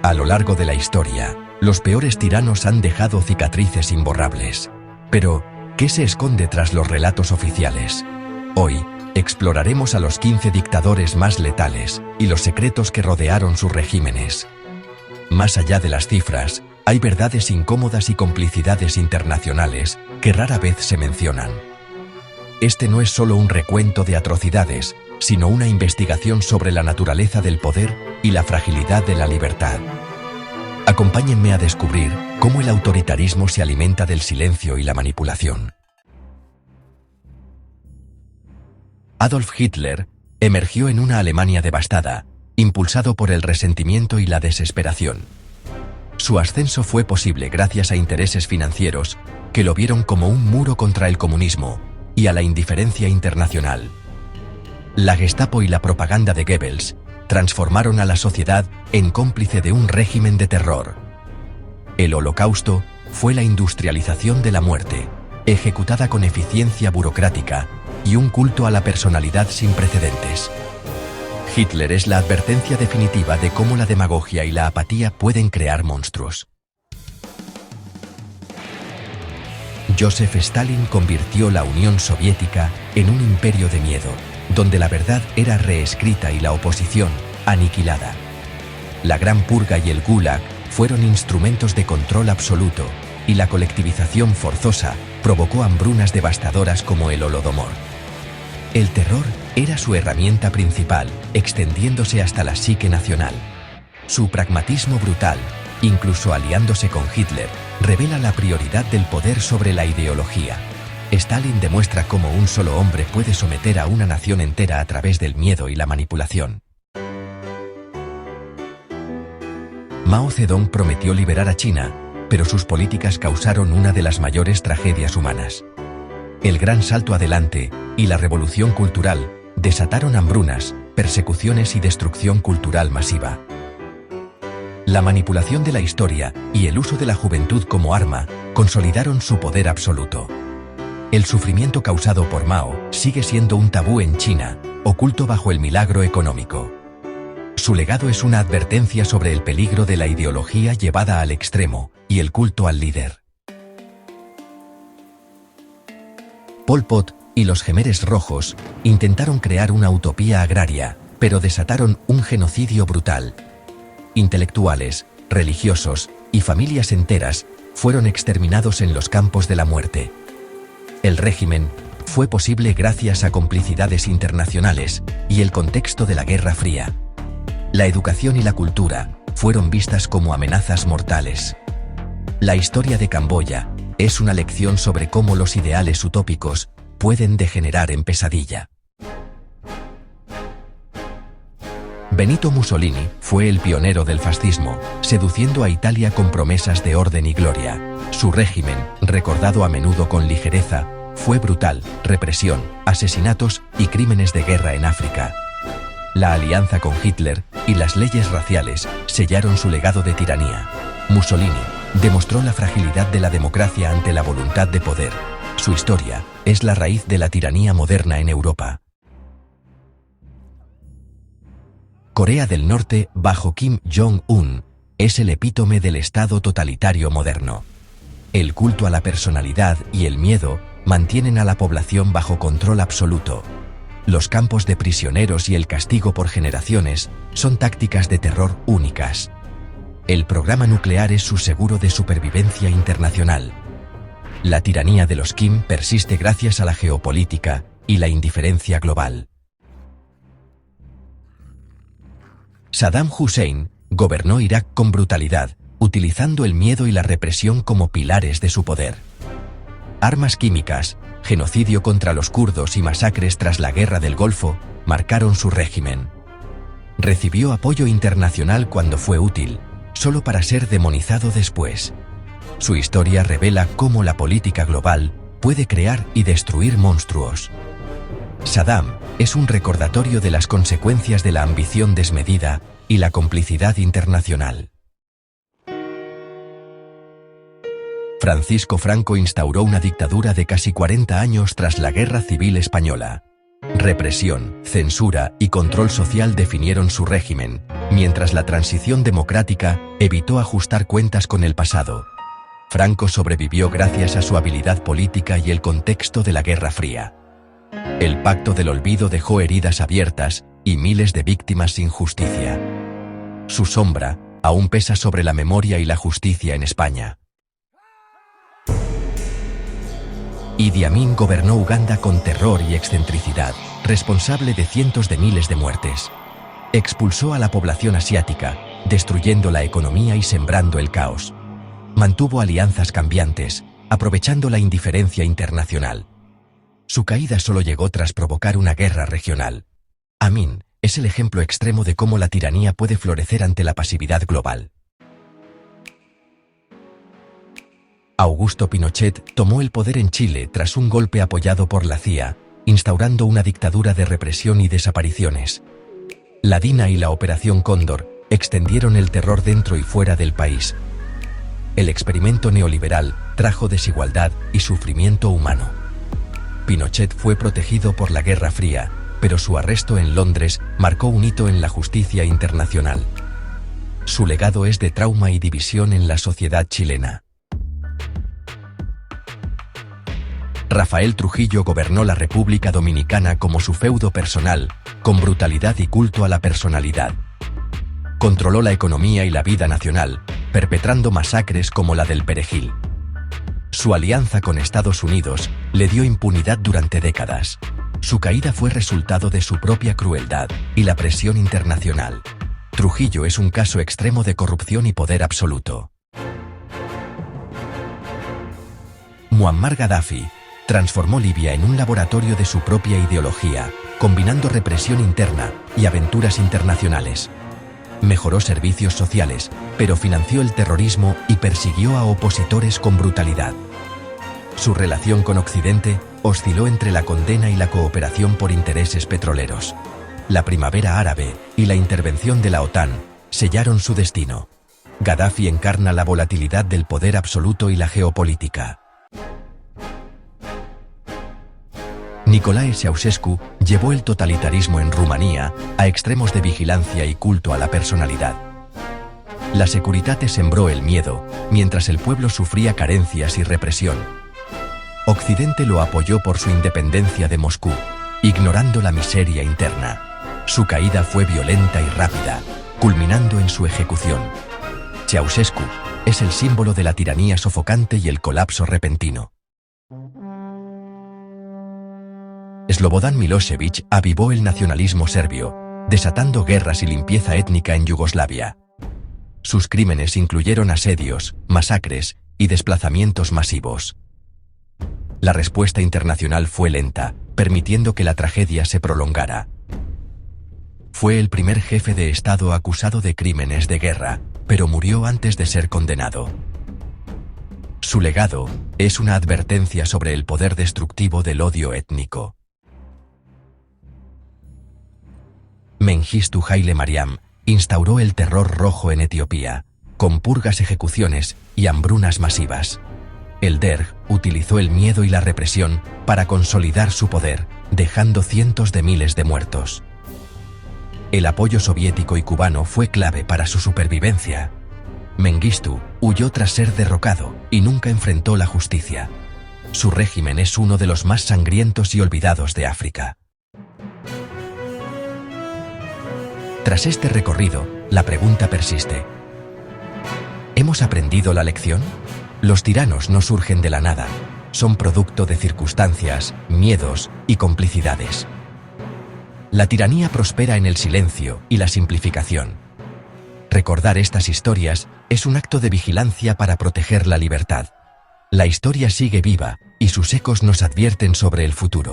A lo largo de la historia, los peores tiranos han dejado cicatrices imborrables. Pero, ¿qué se esconde tras los relatos oficiales? Hoy, exploraremos a los 15 dictadores más letales y los secretos que rodearon sus regímenes. Más allá de las cifras, hay verdades incómodas y complicidades internacionales que rara vez se mencionan. Este no es solo un recuento de atrocidades, sino una investigación sobre la naturaleza del poder y la fragilidad de la libertad. Acompáñenme a descubrir cómo el autoritarismo se alimenta del silencio y la manipulación. Adolf Hitler emergió en una Alemania devastada, impulsado por el resentimiento y la desesperación. Su ascenso fue posible gracias a intereses financieros que lo vieron como un muro contra el comunismo y a la indiferencia internacional. La Gestapo y la propaganda de Goebbels transformaron a la sociedad en cómplice de un régimen de terror. El Holocausto fue la industrialización de la muerte, ejecutada con eficiencia burocrática y un culto a la personalidad sin precedentes. Hitler es la advertencia definitiva de cómo la demagogia y la apatía pueden crear monstruos. Joseph Stalin convirtió la Unión Soviética en un imperio de miedo, donde la verdad era reescrita y la oposición aniquilada. La Gran Purga y el Gulag fueron instrumentos de control absoluto, y la colectivización forzosa provocó hambrunas devastadoras como el Holodomor. El terror era su herramienta principal, extendiéndose hasta la psique nacional. Su pragmatismo brutal, incluso aliándose con Hitler, revela la prioridad del poder sobre la ideología. Stalin demuestra cómo un solo hombre puede someter a una nación entera a través del miedo y la manipulación. Mao Zedong prometió liberar a China, pero sus políticas causaron una de las mayores tragedias humanas. El gran salto adelante y la revolución cultural desataron hambrunas, persecuciones y destrucción cultural masiva. La manipulación de la historia y el uso de la juventud como arma consolidaron su poder absoluto. El sufrimiento causado por Mao sigue siendo un tabú en China, oculto bajo el milagro económico. Su legado es una advertencia sobre el peligro de la ideología llevada al extremo y el culto al líder. Pol Pot y los Jemeres Rojos intentaron crear una utopía agraria, pero desataron un genocidio brutal. Intelectuales, religiosos y familias enteras fueron exterminados en los campos de la muerte. El régimen fue posible gracias a complicidades internacionales y el contexto de la Guerra Fría. La educación y la cultura fueron vistas como amenazas mortales. La historia de Camboya es una lección sobre cómo los ideales utópicos pueden degenerar en pesadilla. Benito Mussolini fue el pionero del fascismo, seduciendo a Italia con promesas de orden y gloria. Su régimen, recordado a menudo con ligereza, fue brutal, represión, asesinatos y crímenes de guerra en África. La alianza con Hitler y las leyes raciales sellaron su legado de tiranía. Mussolini demostró la fragilidad de la democracia ante la voluntad de poder. Su historia es la raíz de la tiranía moderna en Europa. Corea del Norte, bajo Kim Jong-un, es el epítome del Estado totalitario moderno. El culto a la personalidad y el miedo mantienen a la población bajo control absoluto. Los campos de prisioneros y el castigo por generaciones son tácticas de terror únicas. El programa nuclear es su seguro de supervivencia internacional. La tiranía de los Kim persiste gracias a la geopolítica y la indiferencia global. Saddam Hussein gobernó Irak con brutalidad, utilizando el miedo y la represión como pilares de su poder. Armas químicas, genocidio contra los kurdos y masacres tras la Guerra del Golfo marcaron su régimen. Recibió apoyo internacional cuando fue útil, solo para ser demonizado después. Su historia revela cómo la política global puede crear y destruir monstruos. Saddam es un recordatorio de las consecuencias de la ambición desmedida y la complicidad internacional. Francisco Franco instauró una dictadura de casi 40 años tras la Guerra Civil Española. Represión, censura y control social definieron su régimen, mientras la transición democrática evitó ajustar cuentas con el pasado. Franco sobrevivió gracias a su habilidad política y el contexto de la Guerra Fría. El Pacto del Olvido dejó heridas abiertas y miles de víctimas sin justicia. Su sombra aún pesa sobre la memoria y la justicia en España. Idi Amin gobernó Uganda con terror y excentricidad, responsable de cientos de miles de muertes. Expulsó a la población asiática, destruyendo la economía y sembrando el caos. Mantuvo alianzas cambiantes, aprovechando la indiferencia internacional. Su caída solo llegó tras provocar una guerra regional. Amin es el ejemplo extremo de cómo la tiranía puede florecer ante la pasividad global. Augusto Pinochet tomó el poder en Chile tras un golpe apoyado por la CIA, instaurando una dictadura de represión y desapariciones. La DINA y la Operación Cóndor extendieron el terror dentro y fuera del país. El experimento neoliberal trajo desigualdad y sufrimiento humano. Pinochet fue protegido por la Guerra Fría, pero su arresto en Londres marcó un hito en la justicia internacional. Su legado es de trauma y división en la sociedad chilena. Rafael Trujillo gobernó la República Dominicana como su feudo personal, con brutalidad y culto a la personalidad. Controló la economía y la vida nacional, perpetrando masacres como la del Perejil. Su alianza con Estados Unidos le dio impunidad durante décadas. Su caída fue resultado de su propia crueldad y la presión internacional. Trujillo es un caso extremo de corrupción y poder absoluto. Muammar Gaddafi transformó Libia en un laboratorio de su propia ideología, combinando represión interna y aventuras internacionales. Mejoró servicios sociales, pero financió el terrorismo y persiguió a opositores con brutalidad. Su relación con Occidente osciló entre la condena y la cooperación por intereses petroleros. La primavera árabe y la intervención de la OTAN sellaron su destino. Gaddafi encarna la volatilidad del poder absoluto y la geopolítica. Nicolae Ceausescu llevó el totalitarismo en Rumanía a extremos de vigilancia y culto a la personalidad. La Securitate sembró el miedo, mientras el pueblo sufría carencias y represión. Occidente lo apoyó por su independencia de Moscú, ignorando la miseria interna. Su caída fue violenta y rápida, culminando en su ejecución. Ceausescu es el símbolo de la tiranía sofocante y el colapso repentino. Slobodan Milošević avivó el nacionalismo serbio, desatando guerras y limpieza étnica en Yugoslavia. Sus crímenes incluyeron asedios, masacres y desplazamientos masivos. La respuesta internacional fue lenta, permitiendo que la tragedia se prolongara. Fue el primer jefe de Estado acusado de crímenes de guerra, pero murió antes de ser condenado. Su legado es una advertencia sobre el poder destructivo del odio étnico. Mengistu Haile Mariam instauró el terror rojo en Etiopía, con purgas, ejecuciones y hambrunas masivas. El Derg utilizó el miedo y la represión para consolidar su poder, dejando cientos de miles de muertos. El apoyo soviético y cubano fue clave para su supervivencia. Mengistu huyó tras ser derrocado y nunca enfrentó la justicia. Su régimen es uno de los más sangrientos y olvidados de África. Tras este recorrido, la pregunta persiste. ¿Hemos aprendido la lección? Los tiranos no surgen de la nada, son producto de circunstancias, miedos y complicidades. La tiranía prospera en el silencio y la simplificación. Recordar estas historias es un acto de vigilancia para proteger la libertad. La historia sigue viva y sus ecos nos advierten sobre el futuro.